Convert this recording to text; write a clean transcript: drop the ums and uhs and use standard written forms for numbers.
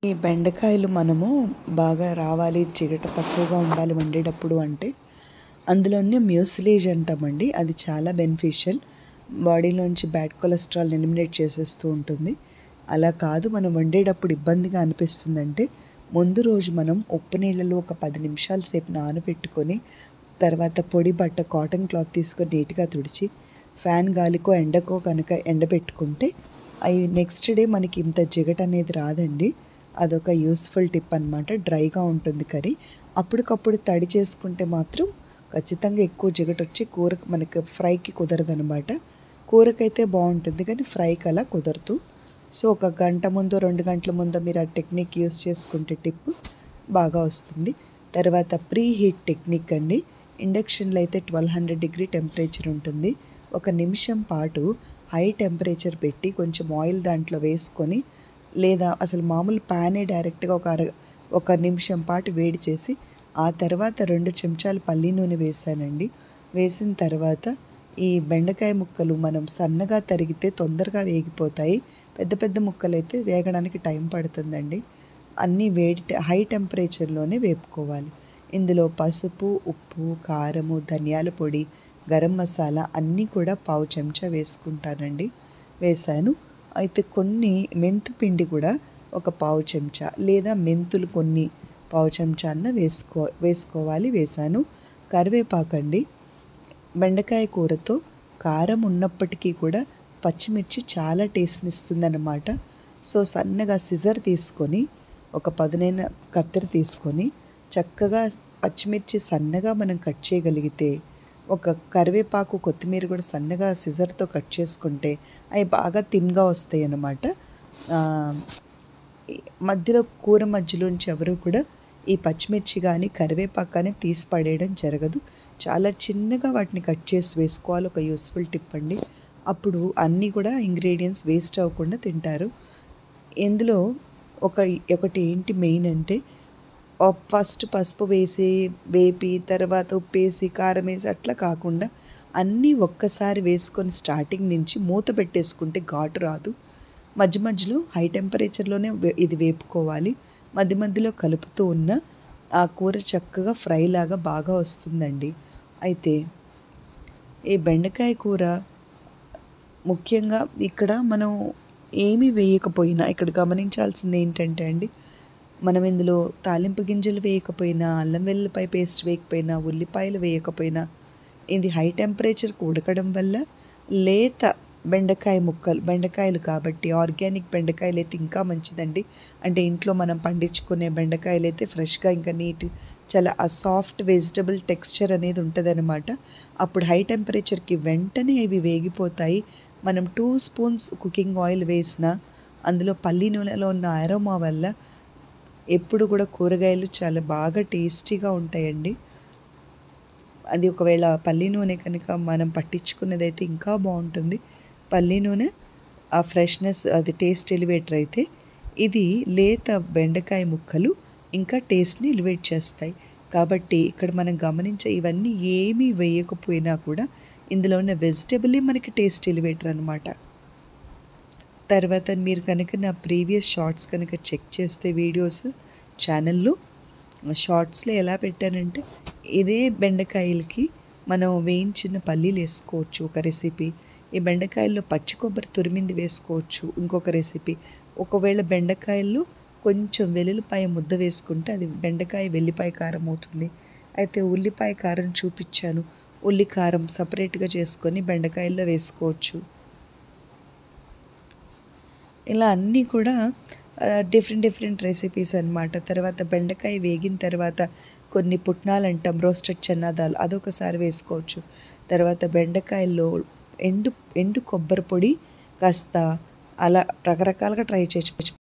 ఈ బెండకాయలు మనము బాగా రావాలి, జిగట తక్కువగా ఉండాలి వండేటప్పుడు అంటే అందులోనే మ్యూసిలేజ్ అంటామండి. అది చాలా బెనిఫిషియల్. బాడీలోంచి బ్యాడ్ కొలెస్ట్రాల్ ఎలిమినేట్ చేసేస్తూ ఉంటుంది. అలా కాదు, మనం వండేటప్పుడు ఇబ్బందిగా అనిపిస్తుందంటే ముందు రోజు మనం ఉప్పు నీళ్ళలో ఒక 10 నిమిషాల సేపు నానబెట్టుకొని తర్వాత పొడి బట్ట కాటన్ క్లాత్ తీసుకొని నీట్గా తుడిచి ఫ్యాన్ గాలికో ఎండకో కనుక ఎండబెట్టుకుంటే అవి నెక్స్ట్ డే మనకి ఇంత జిగట అనేది రాదండి. అదొక యూస్ఫుల్ టిప్ అనమాట. డ్రైగా ఉంటుంది కర్రీ. అప్పటికప్పుడు తడి చేసుకుంటే మాత్రం ఖచ్చితంగా ఎక్కువ జిగట వచ్చి కూరకు మనకి ఫ్రైకి కుదరదనమాట. కూరకైతే బాగుంటుంది కానీ ఫ్రైకి అలా కుదరదు. సో ఒక గంట ముందో 2 గంటల ముందో మీరు ఆ టెక్నిక్ యూస్ చేసుకుంటే టిప్ బాగా వస్తుంది. తర్వాత ప్రీ హీట్ టెక్నిక్ అండి. ఇండక్షన్లో అయితే 1200 డిగ్రీ టెంపరేచర్ ఉంటుంది. ఒక నిమిషం పాటు హై టెంపరేచర్ పెట్టి కొంచెం ఆయిల్ దాంట్లో వేసుకొని, లేదా అసలు మామూలు ప్యానే డైరెక్ట్గా ఒక నిమిషం పాటు వేడి చేసి ఆ తర్వాత 2 చెంచాలు పల్లి నూనె వేసానండి. వేసిన తర్వాత ఈ బెండకాయ ముక్కలు మనం సన్నగా తరిగితే తొందరగా వేగిపోతాయి. పెద్ద పెద్ద ముక్కలు అయితే వేగడానికి టైం పడుతుందండి. అన్నీ హై టెంపరేచర్లోనే వేపుకోవాలి. ఇందులో పసుపు, ఉప్పు, కారము, ధనియాల పొడి, గరం మసాలా అన్నీ కూడా పావు చెంచా వేసుకుంటానండి. వేసాను. అయితే కొన్ని మెంతు పిండి కూడా ఒక పావు చెంచా, లేదా మెంతులు కొన్ని పావు చెంచా అన్న వేసుకోవాలి. వేసాను. కరివేపాకండి. బెండకాయ కూరతో కారం ఉన్నప్పటికీ కూడా పచ్చిమిర్చి చాలా టేస్ట్ని ఇస్తుందన్నమాట. సో సన్నగా సిజర్ తీసుకొని ఒక పదునైన కత్తెర తీసుకొని చక్కగా పచ్చిమిర్చి సన్నగా మనం కట్ చేయగలిగితే, ఒక కరివేపాకు, కొత్తిమీర కూడా సన్నగా సిజర్తో కట్ చేసుకుంటే అవి బాగా థిన్గా వస్తాయి అన్నమాట. మధ్యలో కూర మధ్యలోంచి ఎవరు కూడా ఈ పచ్చిమిర్చి కానీ కరివేపాకు కానీ తీసి పడేయడం జరగదు. చాలా చిన్నగా వాటిని కట్ చేసి వేసుకోవాలి. ఒక యూస్ఫుల్ టిప్ అండి. అప్పుడు అన్నీ కూడా ఇంగ్రీడియంట్స్ వేస్ట్ అవ్వకుండా తింటారు. ఇందులో ఒకటి ఏంటి మెయిన్ అంటే, ఫస్ట్ పసుపు వేసి వేపి తర్వాత ఉప్పు వేసి కారం వేసి అట్లా కాకుండా అన్నీ ఒక్కసారి వేసుకొని స్టార్టింగ్ నుంచి మూత పెట్టేసుకుంటే ఘాటు రాదు. మధ్య మధ్యలో హై టెంపరేచర్లోనే ఇది వేపుకోవాలి. మధ్య మధ్యలో కలుపుతూ ఉన్న ఆ కూర చక్కగా ఫ్రై లాగా బాగా వస్తుందండి. అయితే ఈ బెండకాయ కూర ముఖ్యంగా ఇక్కడ మనం ఏమీ వేయకపోయినా ఇక్కడ గమనించాల్సింది ఏంటంటే అండి, మనం ఇందులో తాలింపు గింజలు వేయకపోయినా, అల్లం వెల్లుల్లిపాయ పేస్ట్ వేయకపోయినా, ఉల్లిపాయలు వేయకపోయినా, ఇది హై టెంపరేచర్కి ఉడకడం వల్ల లేత బెండకాయలు కాబట్టి ఆర్గానిక్ బెండకాయలు అయితే ఇంకా మంచిదండి. అంటే ఇంట్లో మనం పండించుకునే బెండకాయలు అయితే ఫ్రెష్గా ఇంకా నీట్, చాలా ఆ సాఫ్ట్ వెజిటబుల్ టెక్స్చర్ అనేది ఉంటుందన్నమాట. అప్పుడు హై టెంపరేచర్కి వెంటనే ఇవి వేగిపోతాయి. మనం 2 స్పూన్స్ కుకింగ్ ఆయిల్ వేసిన అందులో పల్లి నూనెలో ఉన్న అరోమా వల్ల ఎప్పుడు కూడా కూరగాయలు చాలా బాగా టేస్టీగా ఉంటాయండి. అది ఒకవేళ పల్లి నూనె కనుక మనం పట్టించుకున్నదైతే ఇంకా బాగుంటుంది. పల్లి నూనె ఆ ఫ్రెష్నెస్, అది టేస్ట్ ఎలివేటర్ అయితే, ఇది లేత బెండకాయ ముక్కలు ఇంకా టేస్ట్ని ఎలివేట్ చేస్తాయి. కాబట్టి ఇక్కడ మనం గమనించే ఇవన్నీ ఏమీ వేయకపోయినా కూడా ఇందులో ఉన్న వెజిటబులే మనకి టేస్ట్ ఎలివేటర్ అనమాట. తర్వాత మీరు కనుక నా ప్రీవియస్ షార్ట్స్ కనుక చెక్ చేస్తే వీడియోస్ ఛానల్లో షార్ట్స్లో ఎలా పెట్టానంటే, ఇదే బెండకాయలకి మనం వేయించిన పల్లీలు వేసుకోవచ్చు ఒక రెసిపీ. ఈ బెండకాయల్లో పచ్చి కొబ్బరి తురిమింది వేసుకోవచ్చు ఇంకొక రెసిపీ. ఒకవేళ బెండకాయల్లో కొంచెం వెల్లుల్లిపాయ ముద్ద వేసుకుంటే అది బెండకాయ వెల్లిపాయ కారం అవుతుంది. అయితే ఉల్లిపాయ కారం చూపించాను. ఉల్లి కారం సపరేట్గా చేసుకొని బెండకాయల్లో వేసుకోవచ్చు. ఇలా అన్నీ కూడా డిఫరెంట్ రెసిపీస్ అనమాట. తర్వాత బెండకాయ వేగిన తర్వాత కొన్ని పుట్నాలు అంటాం, రోస్టెడ్ చెన్నాదాలు, అదొకసారి వేసుకోవచ్చు. తర్వాత బెండకాయల్లో ఎండు కొబ్బరి పొడి కాస్త అలా రకరకాలుగా ట్రై చేయొచ్చు.